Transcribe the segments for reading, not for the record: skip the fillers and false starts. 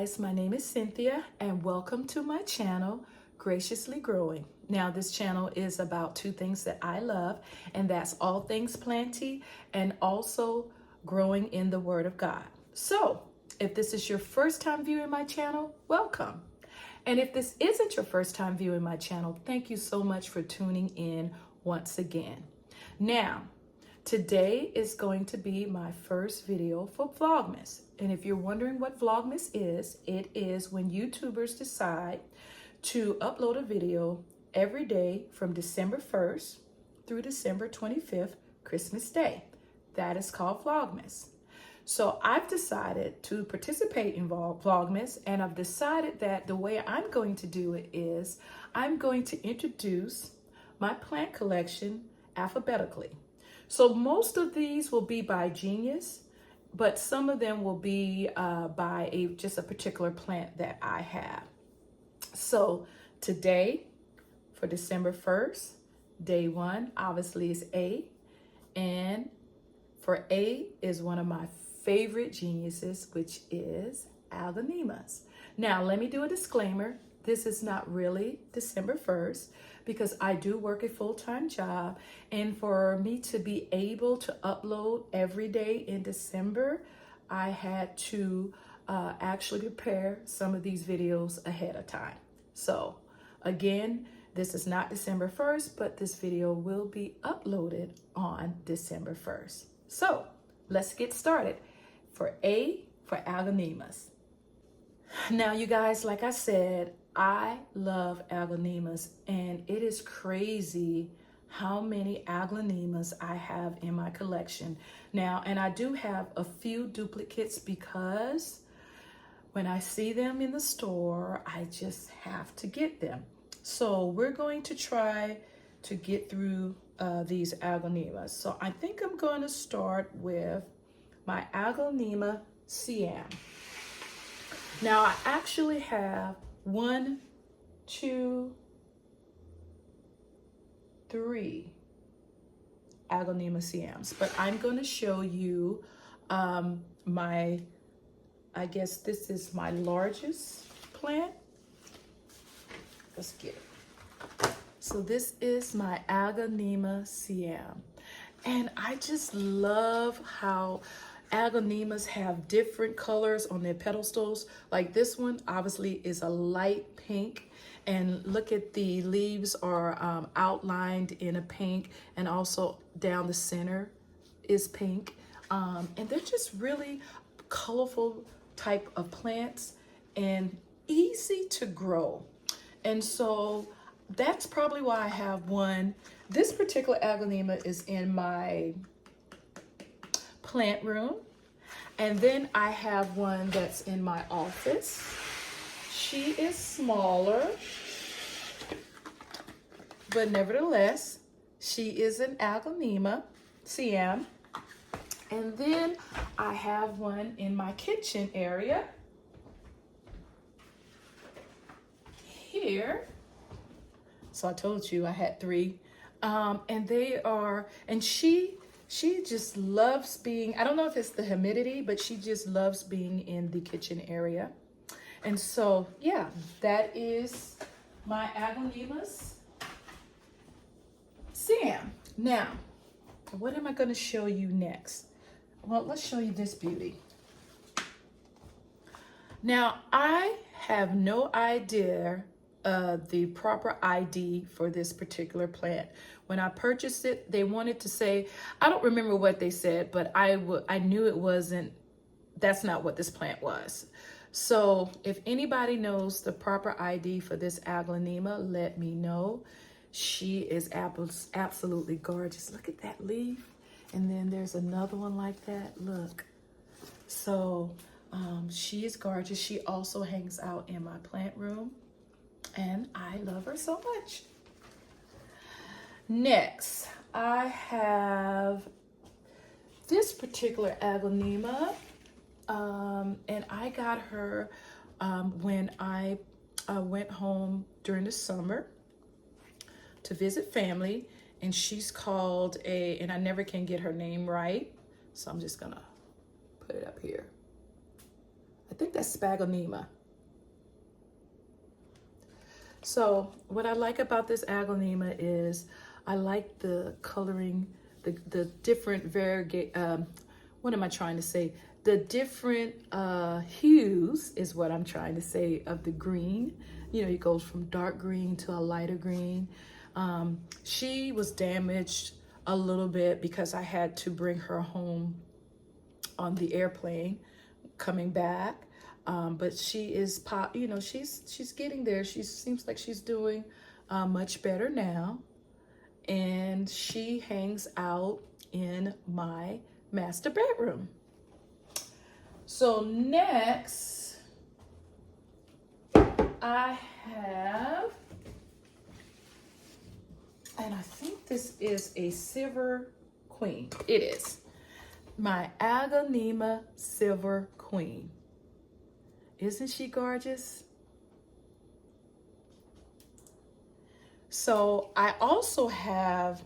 guys, my name is Cynthia and welcome to my channel, Graciously Growing. Now this channel is about two things that I love, and that's all things planty and also growing in the Word of God. So if this is your first time viewing my channel, welcome. And if this isn't your first time viewing my channel, thank you so much for tuning in once again. Now, today is going to be my first video for Vlogmas. And if you're wondering what Vlogmas is, it is when YouTubers decide to upload a video every day from December 1st through December 25th, Christmas Day. That is called Vlogmas. So I've decided to participate in Vlogmas, and I've decided that the way I'm going to do it is I'm going to introduce my plant collection alphabetically. So most of these will be by Genius, but some of them will be by just a particular plant that I have. So today, for December 1st, day one, obviously is A. And for A is one of my favorite geniuses, which is Aglaonema's. Now, let me do a disclaimer. This is not really December 1st because I do work a full-time job, and for me to be able to upload every day in December, I had to actually prepare some of these videos ahead of time. So again, this is not December 1st, but this video will be uploaded on December 1st. So let's get started. For A, for Aglaonema's. Now, you guys, like I said, I love Aglaonema's, and it is crazy how many Aglaonema's I have in my collection. Now, and I do have a few duplicates because when I see them in the store, I just have to get them. So we're going to try to get through these Aglaonema's. So I think I'm going to start with my Aglaonema Siam. Now I actually have 1, 2, 3 Aglaonema Siams, but I'm going to show you I guess this is my largest plant. Let's get it. So this is my Aglaonema Siam, and I just love how Aglaonemas have different colors on their pedestals. Like this one obviously is a light pink, and look at the leaves are outlined in a pink, and also down the center is pink, and they're just really colorful type of plants and easy to grow. And so that's probably why I have one. This particular Aglaonema is in my plant room, and then I have one that's in my office. She is smaller, but nevertheless she is an Aglaonema Siam. And then I have one in my kitchen area here. So I told you I had 3, and they are, and she just loves being, I don't know if it's the humidity, but she just loves being in the kitchen area. And so, yeah, that is my Aglaonema's Siam. Now, what am I going to show you next? Well, let's show you this beauty. Now, I have no idea the proper ID for this particular plant. When I purchased it, they wanted to say, I don't remember what they said, but I knew it wasn't, that's not what this plant was. So if anybody knows the proper ID for this Aglaonema, let me know. She is absolutely gorgeous. Look at that leaf. And then there's another one like that. Look. So she is gorgeous. She also hangs out in my plant room, and I love her so much. Next, I have this particular Aglaonema, and I got her when I went home during the summer to visit family, and she's called and I never can get her name right, so I'm just gonna put it up here. I think that's Spagonema. So what I like about this Aglaonema is I like the coloring, the different what am I trying to say? The different hues is what I'm trying to say of the green. You know, it goes from dark green to a lighter green. She was damaged a little bit because I had to bring her home on the airplane coming back. But she is you know, she's getting there. She seems like she's doing much better now. And she hangs out in my master bedroom. So next, I have, and I think this is a Silver Queen. It is my Aglaonema Silver Queen. Isn't she gorgeous? So I also have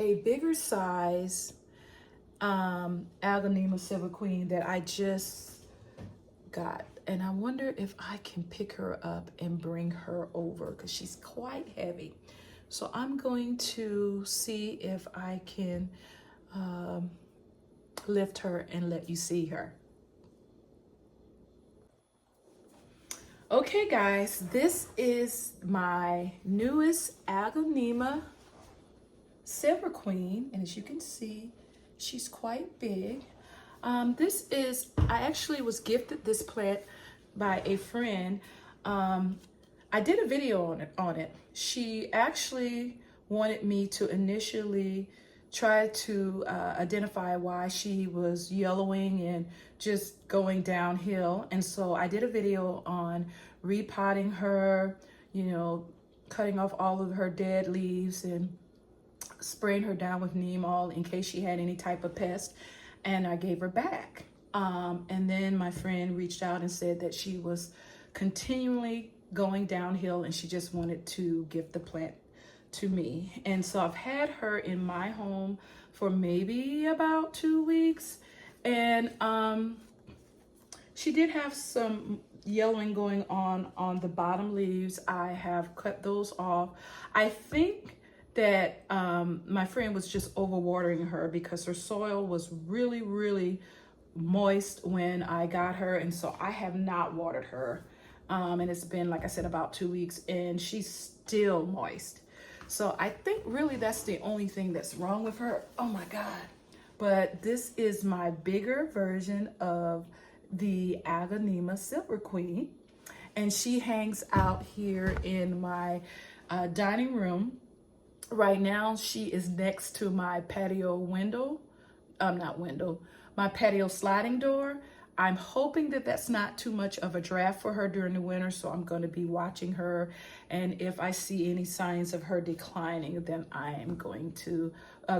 a bigger size Aglaonema Silver Queen that I just got. And I wonder if I can pick her up and bring her over because she's quite heavy. So I'm going to see if I can lift her and let you see her. Okay guys, this is my newest Aglaonema Silver Queen, and as you can see, she's quite big. I actually was gifted this plant by a friend. I did a video on it. She actually wanted me to initially try to identify why she was yellowing and just going downhill. And so I did a video on repotting her, you know, cutting off all of her dead leaves and spraying her down with neem oil in case she had any type of pest. And I gave her back. And then my friend reached out and said that she was continually going downhill and she just wanted to give the plant to me. And so I've had her in my home for maybe about 2 weeks. And she did have some yellowing going on the bottom leaves. I have cut those off. I think that my friend was just overwatering her because her soil was really, really moist when I got her. And so I have not watered her. And it's been, like I said, about 2 weeks and she's still moist. So I think really that's the only thing that's wrong with her. Oh my God. But this is my bigger version of the Aglaonema Silver Queen. And she hangs out here in my dining room. Right now, she is next to my patio window. My patio sliding door. I'm hoping that that's not too much of a draft for her during the winter, so I'm going to be watching her. And if I see any signs of her declining, then I am going to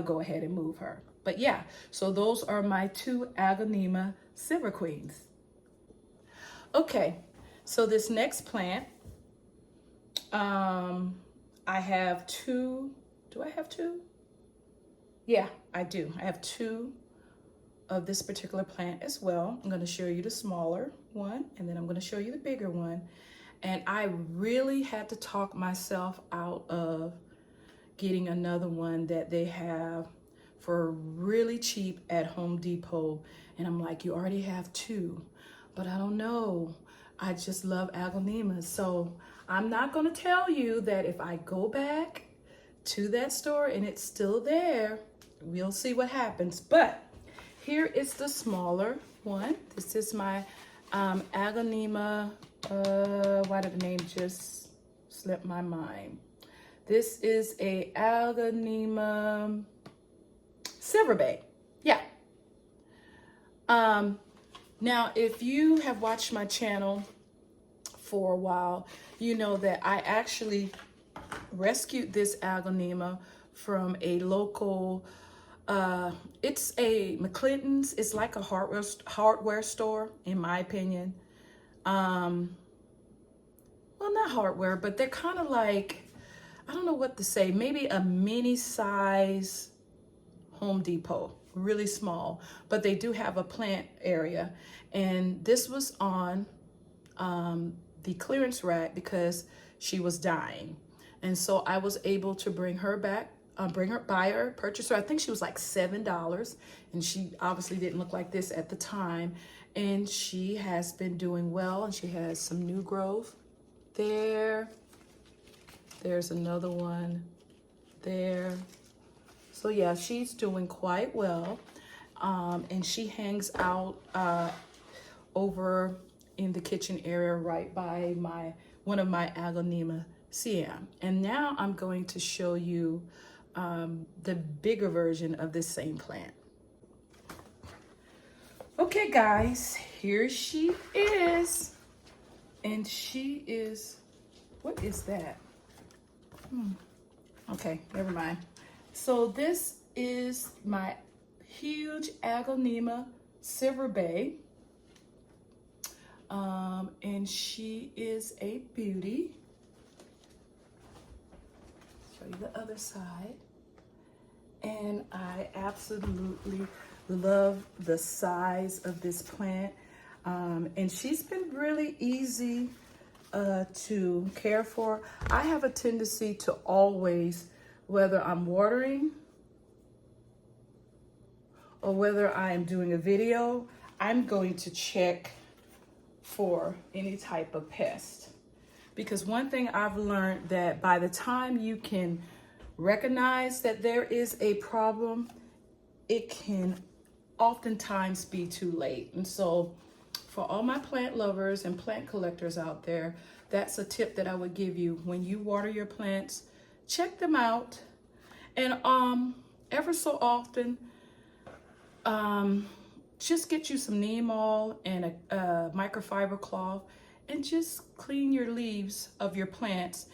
go ahead and move her. But yeah, so those are my two Aglaonema Silver Queens. Okay, so this next plant, I have two. Do I have two? Yeah, I do. I have two of this particular plant as well. I'm going to show you the smaller one and then I'm going to show you the bigger one. And I really had to talk myself out of getting another one that they have for really cheap at Home Depot. And I'm like, you already have two, but I don't know. I just love Aglaonemas. So I'm not going to tell you that if I go back to that store and it's still there, we'll see what happens. But here is the smaller one. This is my Aglaonema, why did the name just slip my mind? This is a Aglaonema Silver Bay. Yeah. Now, if you have watched my channel for a while, you know that I actually rescued this Aglaonema from a local, it's a McClinton's. It's like a hardware store, in my opinion. Well, not hardware, but they're kind of like, I don't know what to say, maybe a mini size Home Depot, really small, but they do have a plant area. And this was on the clearance rack because she was dying. And so I was able to bring her back, purchase her. I think she was like $7, and she obviously didn't look like this at the time. And she has been doing well, and she has some new growth there. There's another one there. So yeah, she's doing quite well. And she hangs out over in the kitchen area right by one of my Aglaonema Silver. And now I'm going to show you the bigger version of this same plant. Okay guys, here she is. And she is, what is that? Okay, never mind. So this is my huge Aglaonema Silver Bay. And she is a beauty. Show you the other side. And I absolutely love the size of this plant. And she's been really easy to care for. I have a tendency to always, whether I'm watering or whether I am doing a video, I'm going to check for any type of pest. Because one thing I've learned, that by the time you can recognize that there is a problem, it can oftentimes be too late. And so for all my plant lovers and plant collectors out there, that's a tip that I would give you. When you water your plants, check them out. And ever so often, just get you some neem oil and a microfiber cloth and just clean your leaves of your plants.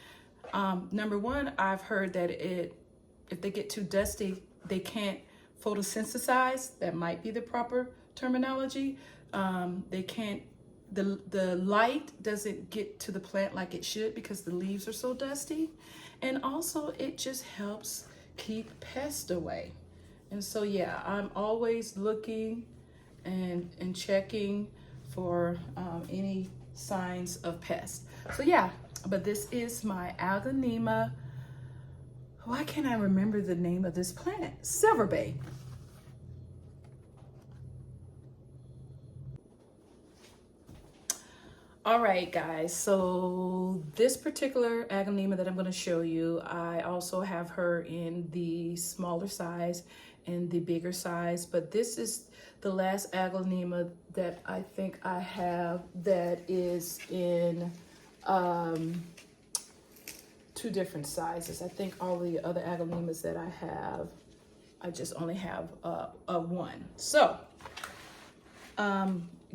Number one, I've heard that if they get too dusty, they can't photosynthesize. That might be the proper terminology. They can't, the light doesn't get to the plant like it should because the leaves are so dusty. And also it just helps keep pests away. And so yeah, I'm always looking and checking for any signs of pests. So yeah, but this is my Aglaonema, why can't I remember the name of this plant? Silver Bay. All right, guys, so this particular Aglaonema that I'm going to show you, I also have her in the smaller size and the bigger size, but this is the last Aglaonema that I think I have that is in two different sizes. I think all the other Aglaonemas that I have, I just only have a one. So,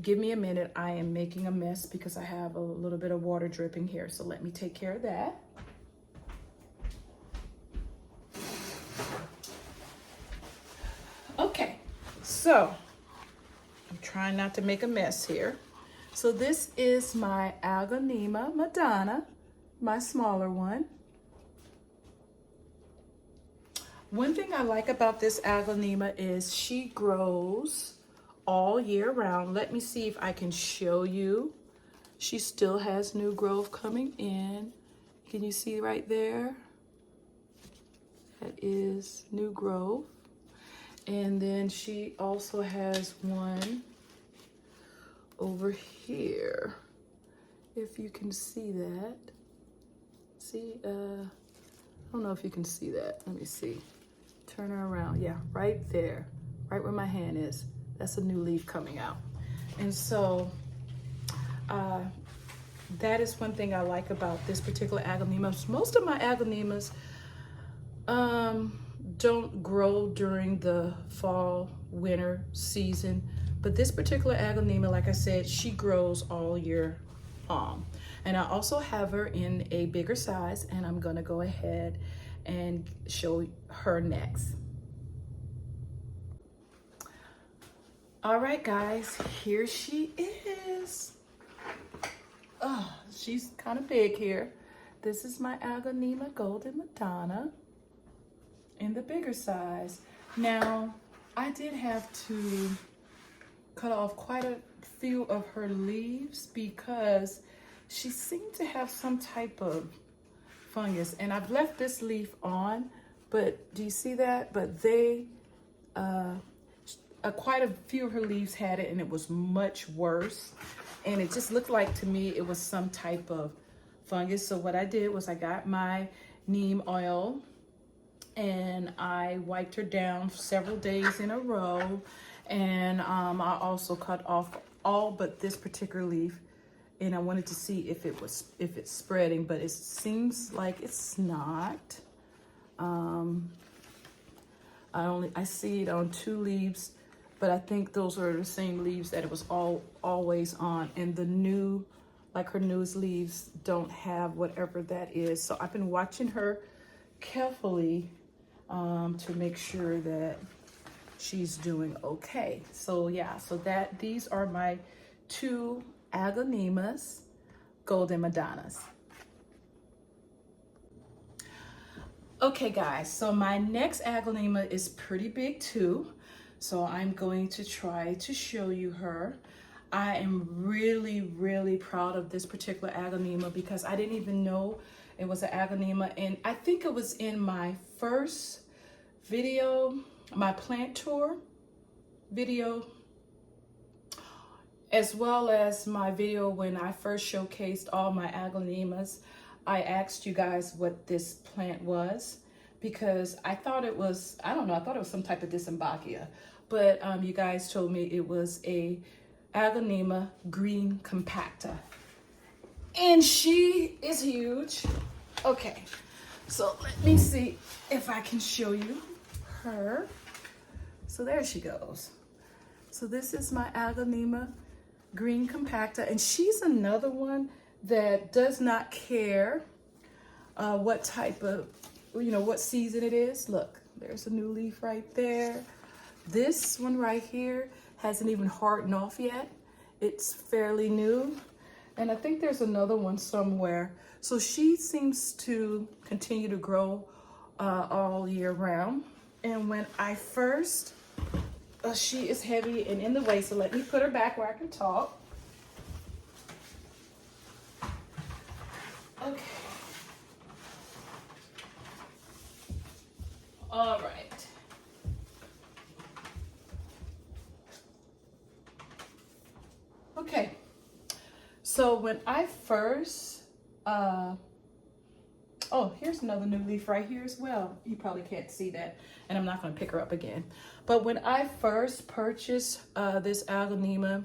give me a minute. I am making a mess because I have a little bit of water dripping here. So let me take care of that. Okay, so I'm trying not to make a mess here. So this is my Aglaonema Madonna, my smaller one. One thing I like about this Aglaonema is she grows all year round. Let me see if I can show you. She still has new growth coming in. Can you see right there? That is new growth. And then she also has one over here. If you can see that. See, I don't know if you can see that. Let me see. Turn her around. Yeah, right there. Right where my hand is. That's a new leaf coming out. And so that is one thing I like about this particular Aglaonema. Most of my Aglaonemas don't grow during the fall, winter season. But this particular Aglaonema, like I said, she grows all year long. And I also have her in a bigger size, and I'm gonna go ahead and show her next. All right, guys, here she is. Oh, she's kind of big here. This is my Aglaonema Golden Madonna in the bigger size. Now, I did have to cut off quite a few of her leaves because she seemed to have some type of fungus, and I've left this leaf on, but do you see that? But they, quite a few of her leaves had it, and it was much worse. And it just looked like to me it was some type of fungus. So what I did was I got my neem oil and I wiped her down several days in a row. And I also cut off all but this particular leaf. And I wanted to see if it's spreading, but it seems like it's not. I see it on 2 leaves, but I think those are the same leaves that it was always on. And the new, like her newest leaves don't have whatever that is. So I've been watching her carefully to make sure that she's doing okay. So yeah, so these are my 2 Aglaonemas, golden Madonnas. Okay guys, so my next Aglaonema is pretty big too. So I'm going to try to show you her. I am really, really proud of this particular Aglaonema because I didn't even know it was an Aglaonema. And I think it was in my first video, my plant tour video, as well as my video when I first showcased all my Aglaonemas. I asked you guys what this plant was because I thought it was, I don't know, I thought it was some type of Disambakia. But you guys told me it was a Aglaonema green compactor. And she is huge. Okay, so let me see if I can show you her. So there she goes. So this is my Aglaonema green compactor, and she's another one that does not care what type of, what season it is. Look, there's a new leaf right there. This one right here hasn't even hardened off yet. It's fairly new. And I think there's another one somewhere. So she seems to continue to grow all year round. And when I first, she is heavy and in the way, so let me put her back where I can talk. Okay. All right. Okay. So when I first, oh, here's another new leaf right here as well. You probably can't see that, and I'm not going to pick her up again. But when I first purchased this Aglaonema,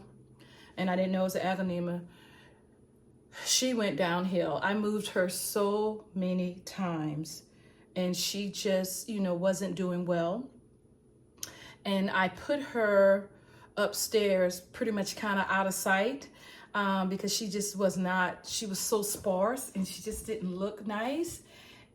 and I didn't know it was an Aglaonema, she went downhill. I moved her so many times, and she just, wasn't doing well. And I put her upstairs pretty much kind of out of sight because she just was not, she was so sparse and she just didn't look nice.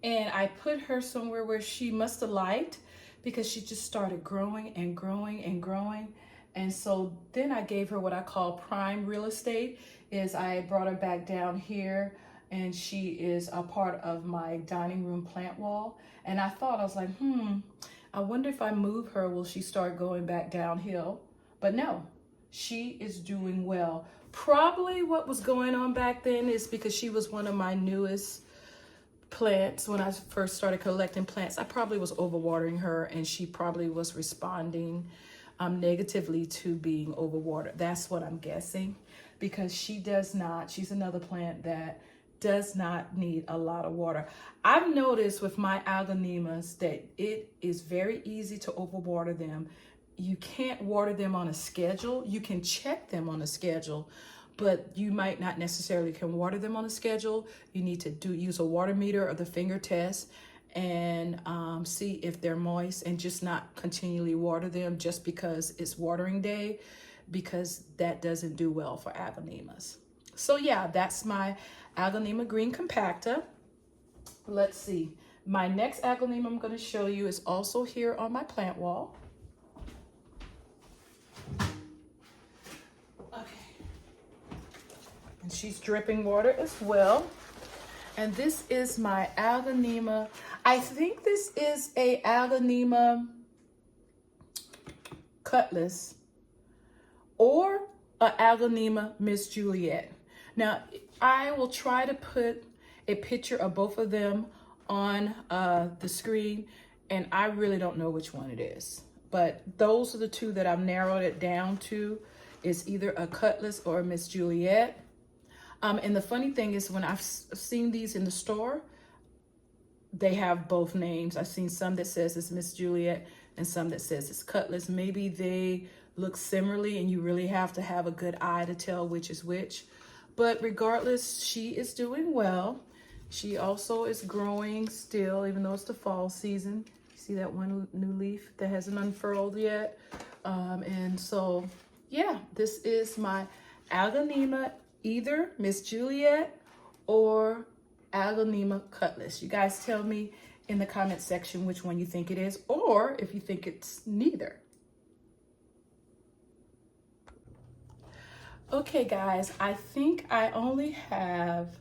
And I put her somewhere where she must have liked, because she just started growing and growing and growing. And so then I gave her what I call prime real estate. Is I brought her back down here, and she is a part of my dining room plant wall. And I thought, I was like, I wonder if I move her, will she start going back downhill? But no, she is doing well. Probably what was going on back then is because she was one of my newest plants. When I first started collecting plants, I probably was overwatering her, and she probably was responding negatively to being overwatered. That's what I'm guessing, because she does not, she's another plant that does not need a lot of water. I've noticed with my Aglaonemas that it is very easy to overwater them. You can't water them on a schedule. You can check them on a schedule, but you might not necessarily can water them on a schedule. You need to use a water meter or the finger test and see if they're moist, and just not continually water them just because it's watering day, because that doesn't do well for Aglaonemas. So yeah, that's my Aglaonema green compactor. Let's see. My next Aglaonema I'm going to show you is also here on my plant wall. Okay. And she's dripping water as well. And this is my Aglaonema. I think this is a Aglaonema Cutlass or a Aglaonema Miss Juliet. Now, I will try to put a picture of both of them on the screen, and I really don't know which one it is. But those are the two that I've narrowed it down to. Is either a Cutlass or a Miss Juliet. And the funny thing is, when I've seen these in the store, they have both names. I've seen some that says it's Miss Juliet and some that says it's Cutlass. Maybe they look similarly and you really have to have a good eye to tell which is which. But regardless, she is doing well. She also is growing still, even though it's the fall season. You see that one new leaf that hasn't unfurled yet? And so, yeah, this is my Aglaonema, either Miss Juliet or Aglaonema Cutlass. You guys tell me in the comment section which one you think it is, or if you think it's neither. Okay, guys, I think I only have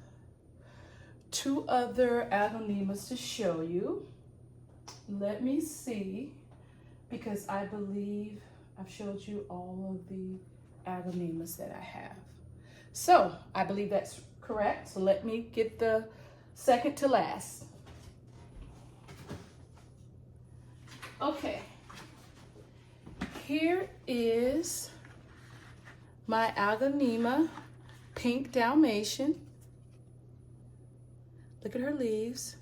2 other Aglaonemas to show you. Let me see, because I believe I've showed you all of the Aglaonemas that I have. So I believe that's correct. So let me get the second to last. Okay, here is my Aglaonema Pink Dalmation. Look at her leaves.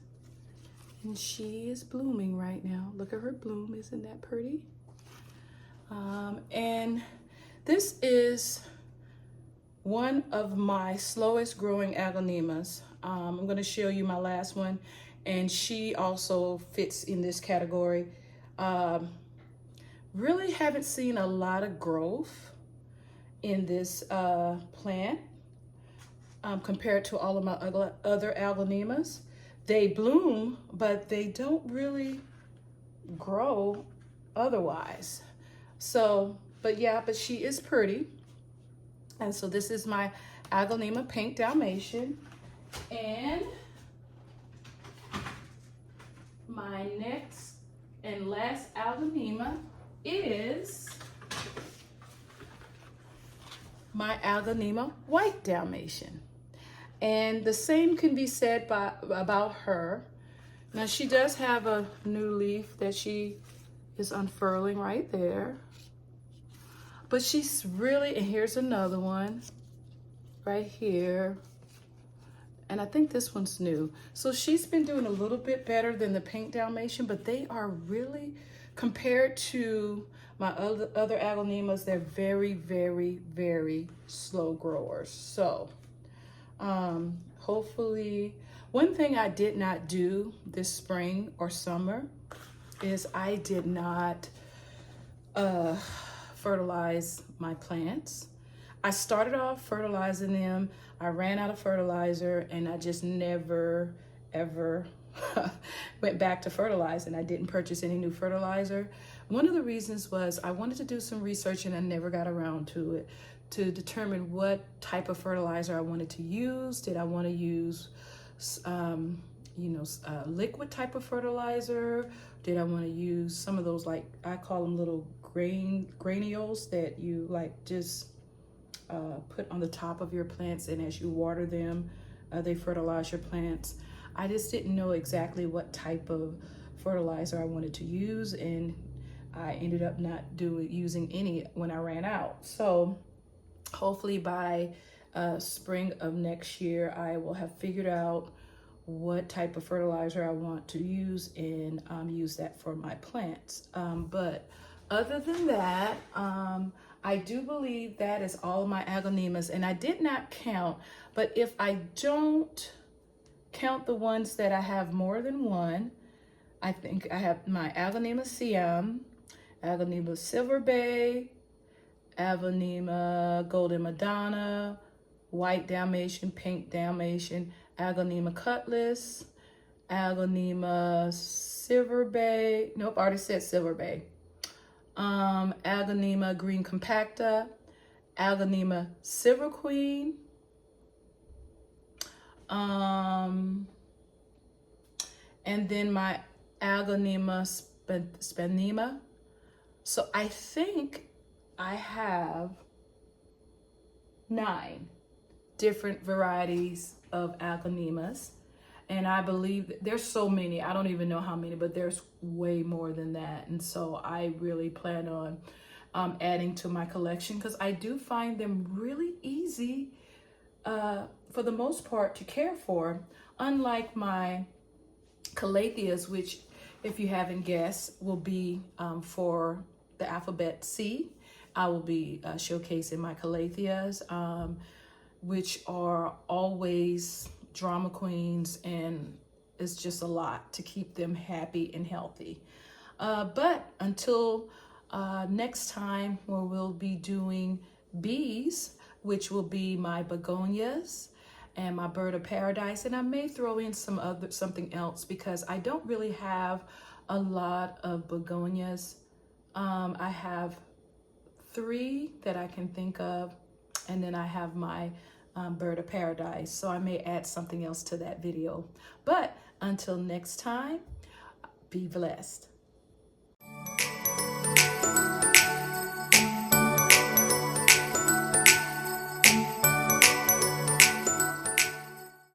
And she is blooming right now. Look at her bloom, isn't that pretty? And this is one of my slowest growing Aglaonemas. I'm gonna show you my last one, and she also fits in this category. Really haven't seen a lot of growth in this plant compared to all of my other Aglaonemas. They bloom, but they don't really grow otherwise. So, but she is pretty. And so this is my Aglaonema Pink Dalmation. And my next and last Aglaonema is my Aglaonema White Dalmation. And the same can be said about her. Now she does have a new leaf that she is unfurling right there. But she's really, and here's another one right here. And I think this one's new. So she's been doing a little bit better than the Pink Dalmation, but they are really, compared to my other Aglaonemas, they're very, very, very slow growers. So hopefully, one thing I did not do this spring or summer is I did not fertilize my plants. I started off fertilizing them. I ran out of fertilizer and I just never, ever went back to fertilizing. I didn't purchase any new fertilizer. One of the reasons was I wanted to do some research and I never got around to it, to determine what type of fertilizer I wanted to use. Did I want to use liquid type of fertilizer? Did I want to use some of those, like I call them little granules that you like just put on the top of your plants, and as you water them, they fertilize your plants. I just didn't know exactly what type of fertilizer I wanted to use, and I ended up not using any when I ran out. So hopefully by spring of next year, I will have figured out what type of fertilizer I want to use and use that for my plants. But other than that, I do believe that is all of my Aglaonemas, and I did not count, but if I don't count the ones that I have more than one, I think I have my Aglaonema Siam, Aglaonema Silver Bay, Aglaonema Golden Madonna, White Dalmation, Pink Dalmation, Aglaonema Cutlass, Aglaonema Silver Bay, nope, I already said Silver Bay, Aglaonema Green Compactor, Aglaonema Silver Queen, and then my Aglaonema Spondias. So I think I have 9. different varieties of Aglaonemas. And I believe that there's so many, I don't even know how many, but there's way more than that. And so I really plan on adding to my collection, because I do find them really easy for the most part to care for. Unlike my Calatheas, which, if you haven't guessed, will be for the alphabet C. I will be showcasing my Calatheas, which are always drama queens, and it's just a lot to keep them happy and healthy. But until next time, where we'll be doing bees, which will be my begonias and my bird of paradise, and I may throw in something else, because I don't really have a lot of begonias. I have 3 that I can think of, and then I have my bird of paradise, so I may add something else to that video. But until next time, be blessed.